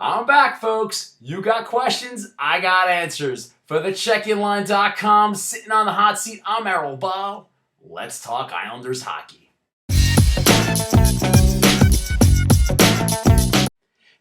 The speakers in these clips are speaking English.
I'm back, folks. You got questions, I got answers. For the checkinline.com, sitting on the hot seat, I'm Erol Bal. Let's talk Islanders hockey.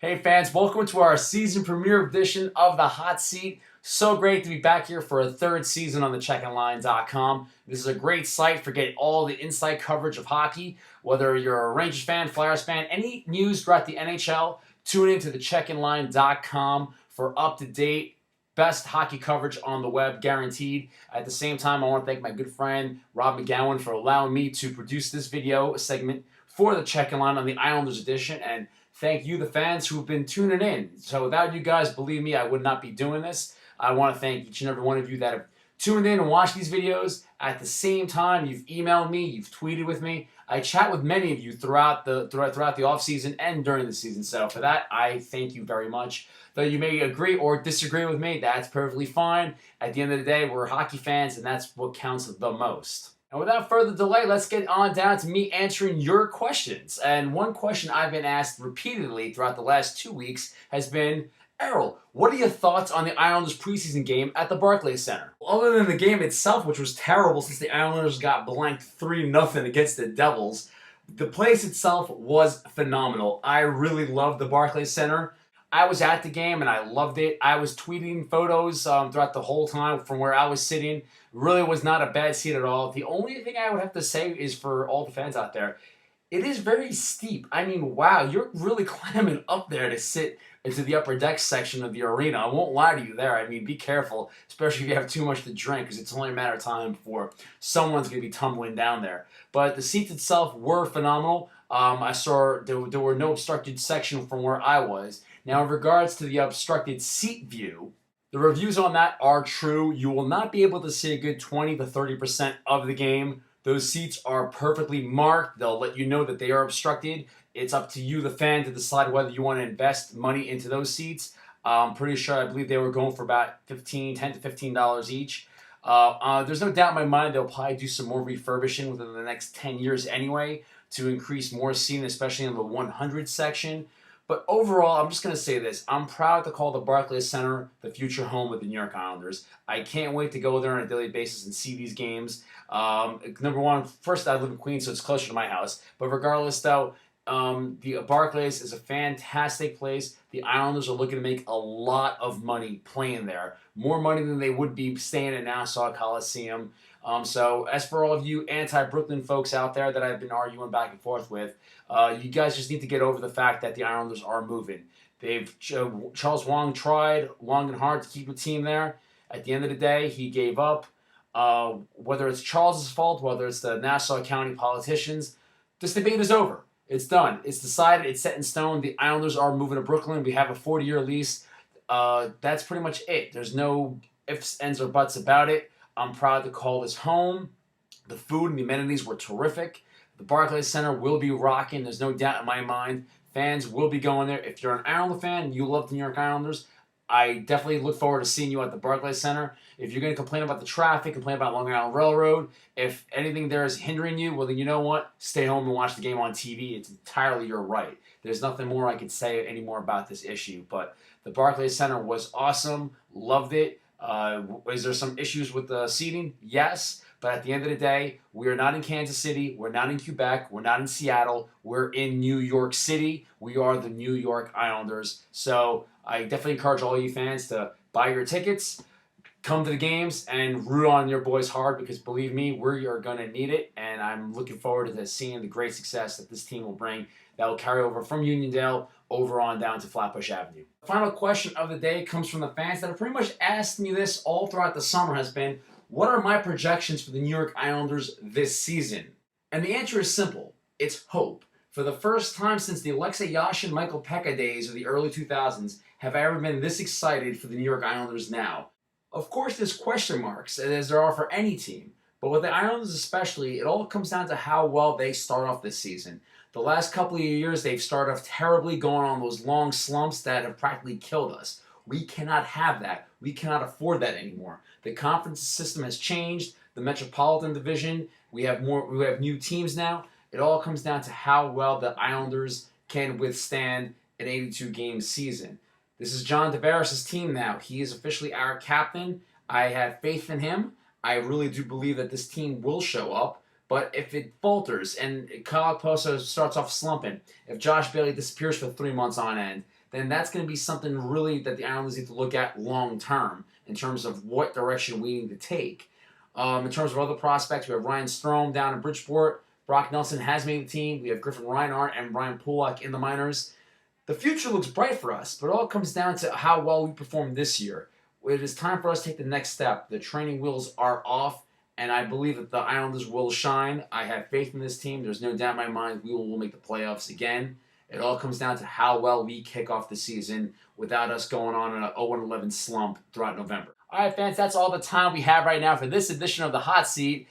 Hey fans, welcome to our season premiere edition of the Hot Seat. So great to be back here for a third season on the checkinline.com. This is a great site for getting all the inside coverage of hockey. Whether you're a Rangers fan, Flyers fan, any news throughout the NHL, tune into the checkinline.com for up-to-date best hockey coverage on the web, guaranteed. At the same time, I want to thank my good friend Rob McGowan for allowing me to produce this video segment for the Check-In Line on the Islanders edition, and thank you, the fans who've been tuning in. So without you guys, believe me, I would not be doing this. I want to thank each and every one of you that have tuned in and watched these videos. At the same time, you've emailed me, you've tweeted with me. I chat with many of you throughout the off season and during the season. So for that, I thank you very much. Though you may agree or disagree with me, that's perfectly fine. At the end of the day, we're hockey fans, and that's what counts the most. And without further delay, let's get on down to me answering your questions. And one question I've been asked repeatedly throughout the last 2 weeks has been, Erol, what are your thoughts on the Islanders preseason game at the Barclays Center? Other than the game itself, which was terrible since the Islanders got blanked 3-0 against the Devils, the place itself was phenomenal. I really loved the Barclays Center. I was at the game and I loved it. I was tweeting photos throughout the whole time from where I was sitting. Really was not a bad seat at all. The only thing I would have to say is for all the fans out there, it is very steep. I mean, wow, you're really climbing up there to sit into the upper deck section of the arena. I won't lie to you there. I mean, be careful, especially if you have too much to drink, because it's only a matter of time before someone's going to be tumbling down there. But the seats itself were phenomenal. I saw there were no obstructed section from where I was. Now, in regards to the obstructed seat view, the reviews on that are true. You will not be able to see a good 20 to 30% of the game. Those seats are perfectly marked. They'll let you know that they are obstructed. It's up to you, the fan, to decide whether you want to invest money into those seats. I'm pretty sure, I believe they were going for about $10 to $15 each. There's no doubt in my mind they'll probably do some more refurbishing within the next 10 years anyway to increase more seating, especially in the 100 section. But overall, I'm just going to say this. I'm proud to call the Barclays Center the future home of the New York Islanders. I can't wait to go there on a daily basis and see these games. Number one, first, I live in Queens, so it's closer to my house. But regardless, though, the Barclays is a fantastic place. The Islanders are looking to make a lot of money playing there. More money than they would be staying at Nassau Coliseum. So as for all of you anti-Brooklyn folks out there that I've been arguing back and forth with, you guys just need to get over the fact that the Islanders are moving. Charles Wang tried long and hard to keep the team there. At the end of the day, he gave up. Whether it's Charles' fault, whether it's the Nassau County politicians, this debate is over. It's done. It's decided. It's set in stone. The Islanders are moving to Brooklyn. We have a 40-year lease. That's pretty much it. There's no ifs, ands, or buts about it. I'm proud to call this home. The food and the amenities were terrific. The Barclays Center will be rocking. There's no doubt in my mind. Fans will be going there. If you're an Islander fan, you love the New York Islanders, I definitely look forward to seeing you at the Barclays Center. If you're going to complain about the traffic, complain about Long Island Railroad, if anything there is hindering you, well, then you know what? Stay home and watch the game on TV. It's entirely your right. There's nothing more I can say anymore about this issue. But the Barclays Center was awesome. Loved it. Is there some issues with the seating? Yes. But at the end of the day, we are not in Kansas City. We're not in Quebec. We're not in Seattle. We're in New York City. We are the New York Islanders. So I definitely encourage all you fans to buy your tickets, come to the games, and root on your boys hard, because believe me, we are going to need it. And I'm looking forward to seeing the great success that this team will bring that will carry over from Uniondale over on down to Flatbush Avenue. The final question of the day comes from the fans that have pretty much asked me this all throughout the summer, has been, what are my projections for the New York Islanders this season? And the answer is simple. It's hope. For the first time since the Alexei Yashin, Michael Pekka days of the early 2000s, have I ever been this excited for the New York Islanders now. Of course, there's question marks, as there are for any team. But with the Islanders especially, it all comes down to how well they start off this season. The last couple of years, they've started off terribly, going on those long slumps that have practically killed us. We cannot have that. We cannot afford that anymore. The conference system has changed. The Metropolitan Division, we have new teams now. It all comes down to how well the Islanders can withstand an 82-game season. This is John Tavares' team now. He is officially our captain. I have faith in him. I really do believe that this team will show up. But if it falters and Kyle Poso starts off slumping, if Josh Bailey disappears for 3 months on end, then that's going to be something really that the Islanders need to look at long term in terms of what direction we need to take. In terms of other prospects, we have Ryan Strome down in Bridgeport. Brock Nelson has made the team. We have Griffin Reinhart and Brian Pulak in the minors. The future looks bright for us, but it all comes down to how well we perform this year. It is time for us to take the next step. The training wheels are off, and I believe that the Islanders will shine. I have faith in this team. There's no doubt in my mind we will make the playoffs again. It all comes down to how well we kick off the season without us going on an 0-11 slump throughout November. All right, fans, that's all the time we have right now for this edition of the Hot Seat.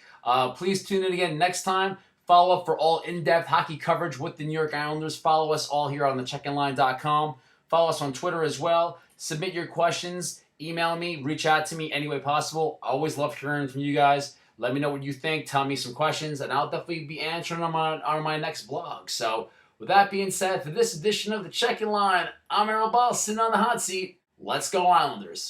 Please tune in again next time. Follow up for all in-depth hockey coverage with the New York Islanders. Follow us all here on thecheckinline.com. Follow us on Twitter as well. Submit your questions. Email me. Reach out to me any way possible. I always love hearing from you guys. Let me know what you think. Tell me some questions, and I'll definitely be answering them on my next blog. So, with that being said, for this edition of The Checking Line, I'm Erol Bal, sitting on the hot seat. Let's go Islanders.